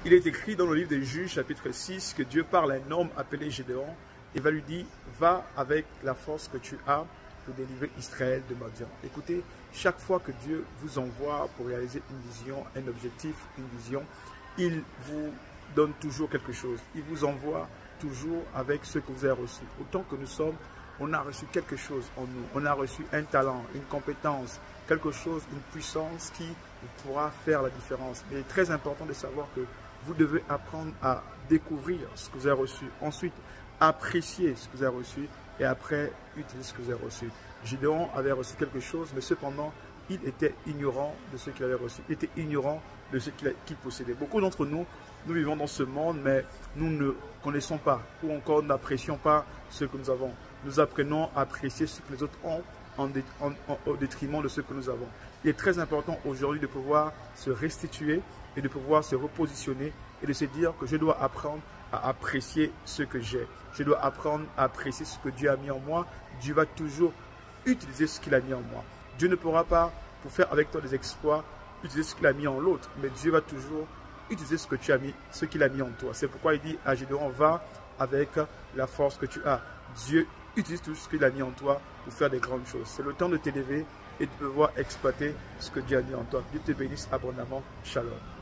Il est écrit dans le livre des Juges, chapitre 6, que Dieu parle à un homme appelé Gédéon et va lui dire, va avec la force que tu as pour délivrer Israël de Madian. Écoutez, chaque fois que Dieu vous envoie pour réaliser une vision, un objectif, une vision, il vous donne toujours quelque chose. Il vous envoie toujours avec ce que vous avez reçu. Autant que nous sommes, on a reçu quelque chose en nous. On a reçu un talent, une compétence, quelque chose, une puissance qui pourra faire la différence. Mais il est très important de savoir que vous devez apprendre à découvrir ce que vous avez reçu. Ensuite, apprécier ce que vous avez reçu et après, utiliser ce que vous avez reçu. Gédéon avait reçu quelque chose, mais cependant, il était ignorant de ce qu'il avait reçu. Il était ignorant de ce qu'il possédait. Beaucoup d'entre nous, nous vivons dans ce monde, mais nous ne connaissons pas ou encore n'apprécions pas ce que nous avons. Nous apprenons à apprécier ce que les autres ont au détriment de ce que nous avons. Il est très important aujourd'hui de pouvoir se restituer et de pouvoir se repositionner et de se dire que je dois apprendre à apprécier ce que j'ai. Je dois apprendre à apprécier ce que Dieu a mis en moi. Dieu va toujours utiliser ce qu'il a mis en moi. Dieu ne pourra pas, pour faire avec toi des exploits, utiliser ce qu'il a mis en l'autre, mais Dieu va toujours utiliser ce que tu as mis, ce qu'il a mis en toi. C'est pourquoi il dit à Gédéon, va avec la force que tu as. Dieu utilise tout ce qu'il a mis en toi pour faire des grandes choses. C'est le temps de t'élever et de pouvoir exploiter ce que Dieu a mis en toi. Dieu te bénisse abondamment. Shalom.